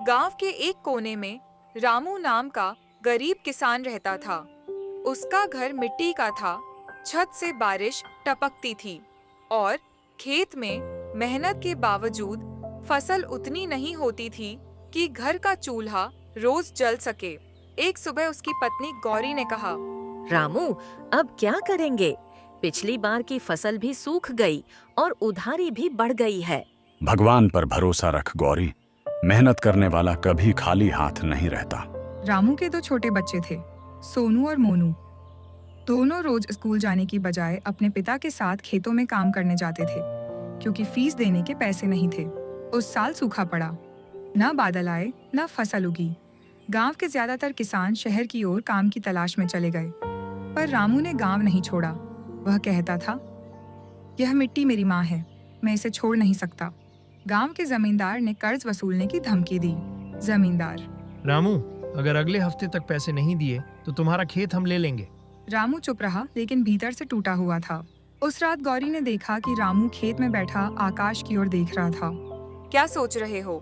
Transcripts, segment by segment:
गांव के एक कोने में रामू नाम का गरीब किसान रहता था। उसका घर मिट्टी का था, छत से बारिश टपकती थी और खेत में मेहनत के बावजूद फसल उतनी नहीं होती थी कि घर का चूल्हा रोज जल सके। एक सुबह उसकी पत्नी गौरी ने कहा, रामू, अब क्या करेंगे? पिछली बार की फसल भी सूख गई और उधारी भी बढ़ गई है। भगवान पर भरोसा रख गौरी, मेहनत करने वाला कभी खाली हाथ नहीं रहता। रामू के दो छोटे बच्चे थे, सोनू और मोनू। दोनों रोज स्कूल जाने की बजाय अपने पिता के साथ खेतों में काम करने जाते थे, क्योंकि फीस देने के पैसे नहीं थे। उस साल सूखा पड़ा, न बादल आए न फसल उगी। गांव के ज्यादातर किसान शहर की ओर काम की तलाश में चले गए, पर रामू ने गांव नहीं छोड़ा। वह कहता था, यह मिट्टी मेरी माँ है, मैं इसे छोड़ नहीं सकता। गांव के जमींदार ने कर्ज वसूलने की धमकी दी। जमींदार, रामू, अगर अगले हफ्ते तक पैसे नहीं दिए तो तुम्हारा खेत हम ले लेंगे। रामू चुप रहा, लेकिन भीतर से टूटा हुआ था। उस रात गौरी ने देखा कि रामू खेत में बैठा आकाश की ओर देख रहा था। क्या सोच रहे हो?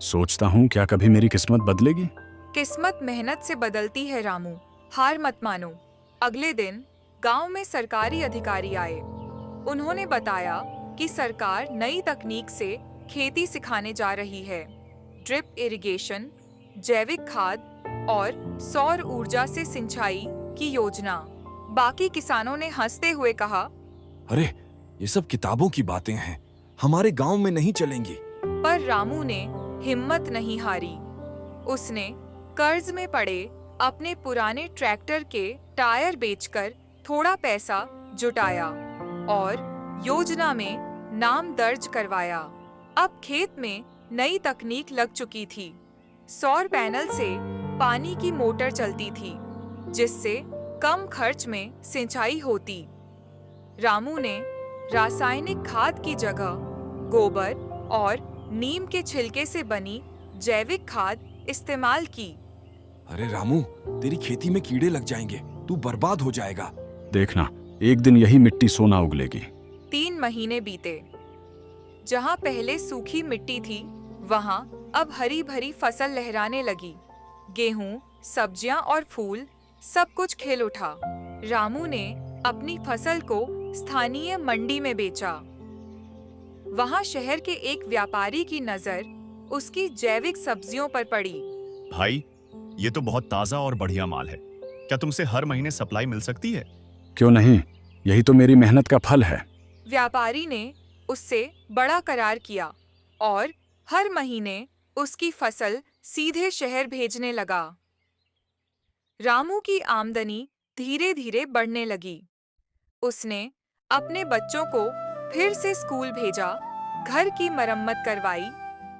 सोचता हूँ क्या कभी मेरी किस्मत बदलेगी। किस्मत मेहनत से बदलती है रामू, हार मत मानो। अगले दिन गांव में सरकारी अधिकारी आए। उन्होंने बताया कि सरकार नई तकनीक से खेती सिखाने जा रही है। ड्रिप इरिगेशन, जैविक खाद और सौर ऊर्जा से सिंचाई की योजना। बाकी किसानों ने हंसते हुए कहा, अरे, ये सब किताबों की बातें हैं, हमारे गांव में नहीं चलेंगी। पर रामू ने हिम्मत नहीं हारी। उसने कर्ज में पड़े अपने पुराने ट्रैक्टर के टायर बेचकर थोड़ा पैसा जुटाया और योजना में नाम दर्ज करवाया। अब खेत में नई तकनीक लग चुकी थी। सौर पैनल से पानी की मोटर चलती थी, जिससे कम खर्च में सिंचाई होती। रामू ने रासायनिक खाद की जगह गोबर और नीम के छिलके से बनी जैविक खाद इस्तेमाल की। अरे रामू, तेरी खेती में कीड़े लग जाएंगे, तू बर्बाद हो जाएगा। देखना, एक दिन यही मिट्टी सोना उगलेगी। 3 महीने बीते। जहाँ पहले सूखी मिट्टी थी, वहाँ अब हरी भरी फसल लहराने लगी। गेहूं, सब्जियां और फूल सब कुछ खिल उठा। रामू ने अपनी फसल को स्थानीय मंडी में बेचा। वहाँ शहर के एक व्यापारी की नजर उसकी जैविक सब्जियों पर पड़ी। भाई, ये तो बहुत ताजा और बढ़िया माल है। क्या तुमसे हर महीने सप्लाई मिल सकती है? क्यों नहीं, यही तो मेरी मेहनत का फल है। व्यापारी ने उससे बड़ा करार किया और हर महीने उसकी फसल सीधे शहर भेजने लगा। रामू की आमदनी धीरे धीरे बढ़ने लगी। उसने अपने बच्चों को फिर से स्कूल भेजा, घर की मरम्मत करवाई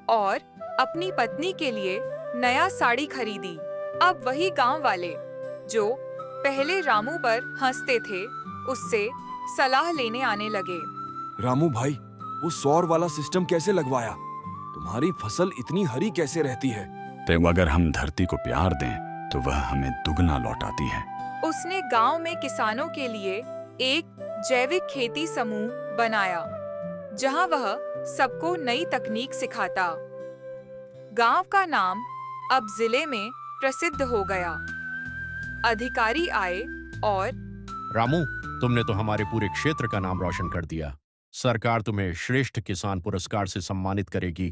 और अपनी पत्नी के लिए नया साड़ी खरीदी। अब वही गांव वाले जो पहले रामू पर हंसते थे, उससे सलाह लेने आने लगे। रामू भाई, वो सौर वाला सिस्टम कैसे लगवाया? तुम्हारी फसल इतनी हरी कैसे रहती है? तो अगर हम धरती को प्यार दें तो वह हमें दुगना लौटाती है। उसने गांव में किसानों के लिए एक जैविक खेती समूह बनाया, जहां वह सबको नई तकनीक सिखाता। गांव का नाम अब जिले में प्रसिद्ध हो गया। अधिकारी आए और रामू, तुमने तो हमारे पूरे क्षेत्र का नाम रोशन कर दिया। सरकार तुम्हें श्रेष्ठ किसान पुरस्कार से सम्मानित करेगी।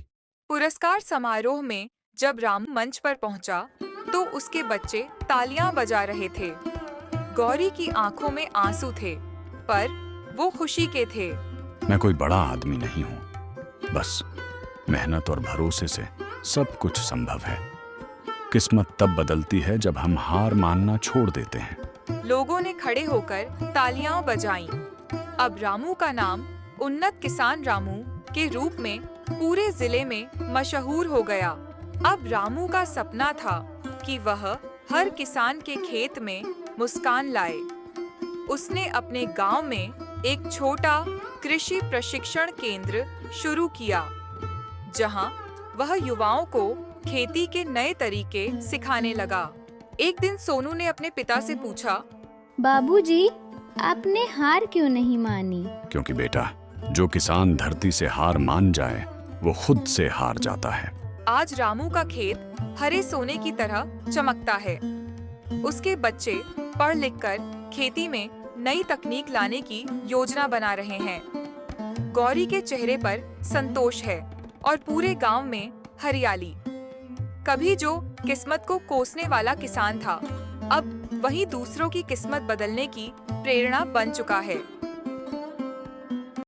पुरस्कार समारोह में जब रामू मंच पर पहुंचा, तो उसके बच्चे तालियां बजा रहे थे। गौरी की आंखों में आंसू थे, पर वो खुशी के थे। मैं कोई बड़ा आदमी नहीं हूँ, बस मेहनत और भरोसे से सब कुछ संभव है। किस्मत तब बदलती है जब हम हार मानना छोड़ देते हैं। लोगों ने खड़े होकर तालियां बजाईं। अब रामू का नाम उन्नत किसान रामू के रूप में पूरे जिले में मशहूर हो गया। अब रामू का सपना था कि वह हर किसान के खेत में मुस्कान लाए। उसने अपने गांव में एक छोटा कृषि प्रशिक्षण केंद्र शुरू किया, जहां वह युवाओं को खेती के नए तरीके सिखाने लगा। एक दिन सोनू ने अपने पिता से पूछा, बाबूजी, आपने हार क्यों नहीं मानी? क्योंकि बेटा, जो किसान धरती से हार मान जाए वो खुद से हार जाता है। आज रामू का खेत हरे सोने की तरह चमकता है। उसके बच्चे पढ़ लिखकर खेती में नई तकनीक लाने की योजना बना रहे हैं। गौरी के चेहरे पर संतोष है और पूरे गांव में हरियाली। कभी जो किस्मत को कोसने वाला किसान था, अब वही दूसरों की किस्मत बदलने की प्रेरणा बन चुका है।